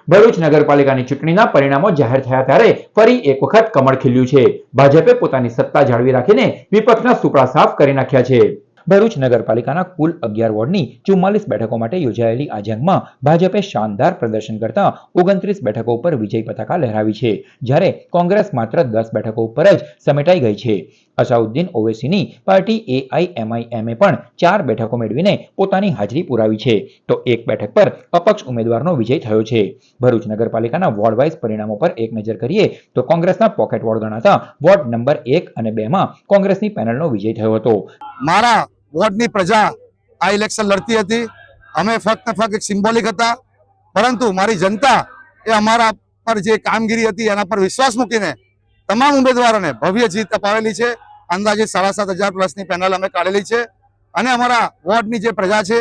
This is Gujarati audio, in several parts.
ભરૂચ નગરપાલિકાની ચૂંટણીના પરિણામો જાહેર થયા ત્યારે ફરી એક વખત કમળ ખીલ્યું છે। ભાજપે પોતાની સત્તા જાળવી રાખીને વિપક્ષના સુપડા સાફ કરી નાખ્યા છે। ભરૂચ નગરપાલિકાના કુલ 11 વોર્ડની 44 બેઠકો માટે યોજાયેલી આ જંગમાં ભાજપે શાનદાર પ્રદર્શન કરતા 29 બેઠકો ઉપર વિજય પતાકા લહેરાવી છે, જ્યારે કોંગ્રેસ માત્ર 10 બેઠકો ઉપર જ સમેટાઈ ગઈ છે। અસાઉદ્દીન ઓવૈસીની પાર્ટી AIMIM પણ 4 બેઠકો મેળવીને પોતાની હાજરી પુરાવી છે, તો એક બેઠક પર અપક્ષ ઉમેદવારનો વિજય થયો છે। ભરૂચ નગરપાલિકાના વોર્ડ વાઇઝ પરિણામો પર એક નજર કરીએ તો કોંગ્રેસના પોકેટ વોર્ડ ગણાતા વોર્ડ નંબર 1 અને 2 માં કોંગ્રેસની પેનલનો વિજય થયો હતો। મારા વોર્ડની પ્રજા આ ઇલેક્શન લડતી હતી। અમે ફક્ત એક સિમ્બોલિક હતા, પરંતુ મારી જનતા એ અમારા પર જે કામગીરી હતી એના પર વિશ્વાસ મૂકીને તમામ ઉમેદવારોને ભવ્ય જીત અપાવેલી છે। અંદાજે 7,500 પ્લસની પેનલ અમે કાઢેલી છે અને અમારા વોર્ડની જે પ્રજા છે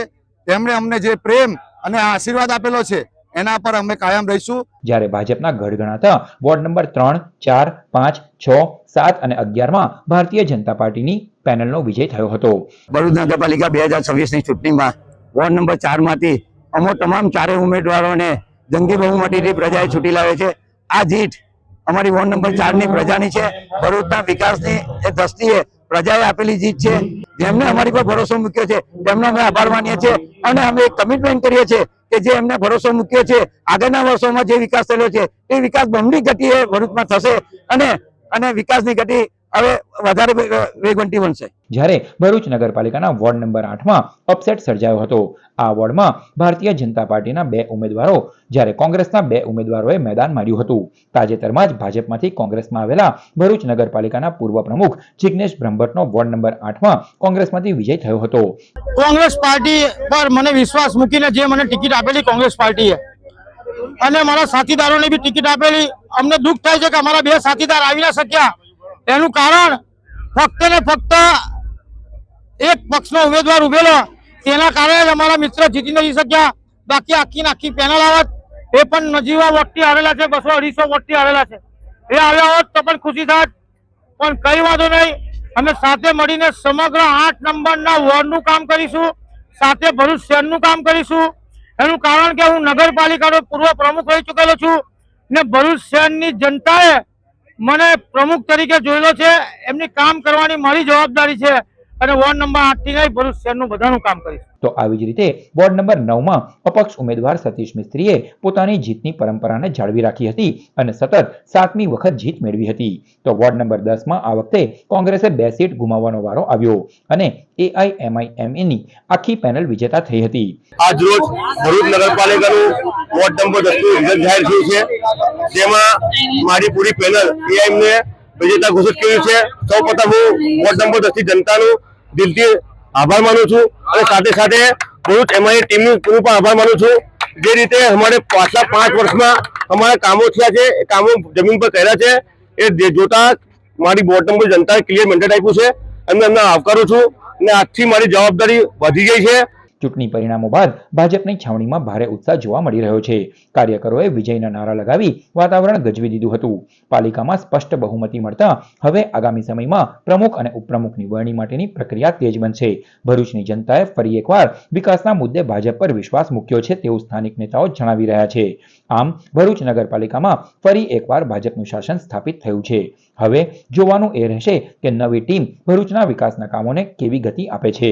તેમણે અમને જે પ્રેમ અને આશીર્વાદ આપેલો છે એના પર અમે કાયમ રહીશું। જ્યારે ભાજપના ગઢ ગણાતા વોર્ડ નંબર 3, 4, 5, 6, 7 અને 11 માં ભારતીય જનતા પાર્ટીની પેનલનો વિજય થયો હતો। ભરૂચ નગરપાલિકા 2026ની ચૂંટણીમાં વોર્ડ નંબર 4 માંથી અમો તમામ ચારેય ઉમેદવારોને જંગી બહુમતીથી પ્રજાએ છૂટી લાવે છે। આ જીત અમારી વોર્ડ નંબર 4ની પ્રજાની છે। ભરૂચના વિકાસની દ્રષ્ટિએ પ્રજાએ આપેલી જીત છે। જેમને અમારી પર ભરોસો મૂક્યો છે તેમનો અમે આભાર માનીએ છીએ અને અમે એક કમિટમેન્ટ કરીએ છીએ કે જે એમને ભરોસો મૂક્યો છે આગળના વર્ષોમાં જે વિકાસ થયેલો છે એ વિકાસ બમણી ગતિએ ભરૂચમાં થશે અને વિકાસની ગતિ હવે વધારે વેગવંતી બનશે। જ્યારે ભરૂચ નગરપાલિકાના વોર્ડ નંબર 8 માં અપસેટ સર્જાયો હતો। આ વોર્ડમાં ભારતીય જનતા પાર્ટીના 2 ઉમેદવારો જ્યારે કોંગ્રેસના 2 ઉમેદવારોએ મેદાન માર્યું હતું। તાજેતરમાં જ ભાજપમાંથી કોંગ્રેસમાં આવેલા ભરૂચ નગરપાલિકાના પૂર્વ પ્રમુખ જિગ્નેશ બ્રહ્મભટ્ટનો વોર્ડ નંબર 8 માં કોંગ્રેસમાંથી વિજય થયો હતો। કોંગ્રેસ પાર્ટી પર મને વિશ્વાસ મૂકીને જે મને ટિકિટ આપેલી કોંગ્રેસ પાર્ટીએ અને મારા સાથીદારોને બી ટિકિટ આપેલી, અમને દુઃખ થાય છે કે અમારા 2 સાથીદાર આવી ના શક્યા। એનું કારણ ફક્ત ને ફક્ત એક પક્ષનો ઉમેદવાર ઉભેલો, તેના કારણે જ અમારા મિત્ર જીતી નથી શક્યા। બાકી આખી પેનલ આવત, એ પણ નજીવા વોટથી આવેલા છે, 200-250 વોટથી આવેલા છે। એ આવ્યા હોત તો પણ ખુશી થાત, પણ કઈ વાંધો નહીં। અમે સાથે મળીને સમગ્ર 8 નંબરના વોર્ડનું કામ કરીશું, સાથે ભરૂચ શહેરનું કામ કરીશું। એનું કારણ કે હું નગરપાલિકાનો પૂર્વ પ્રમુખ રહી ચૂકેલો છું ને ભરૂચ શહેરની જનતાએ મને પ્રમુખ તરીકે જોયેલો છે। એમની કામ કરવાની મારી જવાબદારી છે અને વોર્ડ નંબર 8 થી નહીં ભરૂચ શહેરનું બધાનું કામ કરીશ। તો આવી જ રીતે વોર્ડ નંબર 9 માં અપક્ષ ઉમેદવાર સતીશ મિસ્ત્રીએ પોતાની જીતની પરંપરાને જાળવી રાખી હતી અને સતત 7મી વખત જીત મેળવી હતી। તો વોર્ડ નંબર 10 માં આ વખતે કોંગ્રેસે 2 સીટ ગુમાવવાનો વારો આવ્યો અને AIMIMની આખી પેનલ વિજેતા થઈ હતી। આજ રોજ ભરૂચ નગરપાલિકાનું વોર્ડ નંબર 10નું રિઝલ્ટ જાહેર થયું છે, જેમાં મારી પૂરી પેનલ AIMને વિજેતા ઘોષિત કર્યું છે। સૌપ્રથમ હું વોર્ડ નંબર 10ની જનતાનું દિલથી આભાર માનું છું અને સાથે સાથે ભરૂચ એમઆઈ ટીમનું પણ આભાર માનું છું। જે રીતે અમારે પાછલા 5 વર્ષમાં અમારા કામો થયા છે, એ કામો જમીન પર કર્યા છે, એ જોતા મારી વોર્ડ નંબર જનતાએ ક્લિયર મેન્ડેટ આપ્યું છે અને એમને આવકારું છું અને આજથી મારી જવાબદારી વધી ગઈ છે। ચૂંટણી પરિણામો બાદ ભાજપની છાવણીમાં ભારે ઉત્સાહ જોવા મળી રહ્યો છે। કાર્યકરોએ વિજયના નારા લગાવી વાતાવરણ ગજવી દીધું હતું। પાલિકામાં સ્પષ્ટ બહુમતી મળતા હવે આગામી સમયમાં પ્રમુખ અને ઉપપ્રમુખની વરણી માટેની પ્રક્રિયા તેજ બનશે। ભરૂચની જનતાએ ફરી એકવાર વિકાસના મુદ્દે ભાજપ પર વિશ્વાસ મૂક્યો છે તેવું સ્થાનિક નેતાઓ જણાવી રહ્યા છે। આમ ભરૂચ નગરપાલિકામાં ફરી એકવાર ભાજપનું શાસન સ્થાપિત થયું છે। હવે જોવાનું એ રહેશે કે નવી ટીમ ભરૂચના વિકાસના કામોને કેવી ગતિ આપે છે।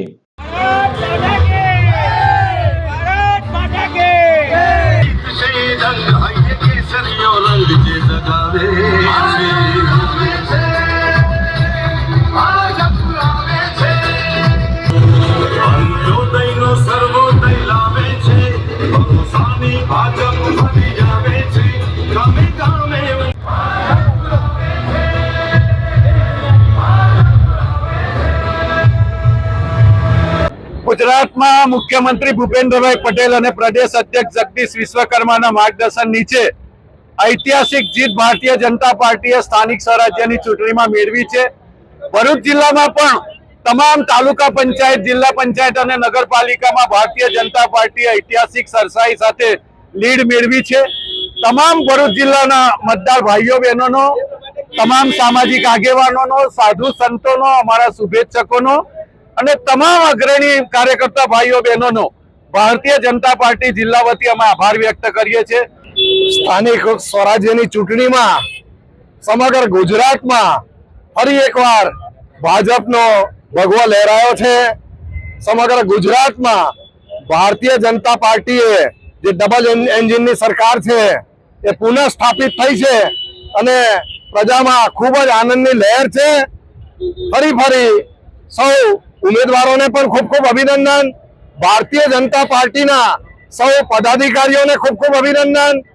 ગુજરાતમાં મુખ્યમંત્રી ભૂપેન્દ્રભાઈ પટેલ અને પ્રદેશ અધ્યક્ષ જગદીશ વિશ્વકર્માના માર્ગદર્શન નીચે ઐતિહાસિક જીત ભારતીય જનતા પાર્ટીએ સ્થાનિક સ્વરાજ્યની ચૂંટણીમાં મેળવી છે। ભરૂચ જિલ્લામાં પણ તમામ તાલુકા પંચાયત, જિલ્લા પંચાયત અને નગરપાલિકામાં ભારતીય જનતા પાર્ટીએ ઐતિહાસિક સરસાઈ સાથે લીડ મેળવી છે। તમામ ભરૂચ જિલ્લાના મતદાર ભાઈઓ બહેનોનો, તમામ સામાજિક આગેવાનોનો, સાધુ સંતોનો, અમારા શુભેચ્છકોનો અને તમામ અગ્રણી કાર્યકર્તા ભાઈઓ બહેનોનો ભારતીય જનતા પાર્ટી જિલ્લા વતી અમે આભાર વ્યક્ત કરીએ છીએ। સ્થાનિક સ્વરાજ્યની ચૂંટણીમાં સમગ્ર ગુજરાતમાં ફરી એકવાર ભાજપનો ભગવો લહેરાયો છે. સમગ્ર ગુજરાતમાં ભારતીય જનતા પાર્ટીએ જે ડબલ એન્જિનની સરકાર છે એ પુનઃ સ્થાપિત થઈ છે અને પ્રજામાં ખૂબ જ આનંદની લહેર છે. ફરી સૌ ઉમેદવારોને પણ ખૂબ ખૂબ અભિનંદન. ભારતીય જનતા પાર્ટીના સૌ પદાધિકારીઓને ખૂબ ખૂબ અભિનંદન.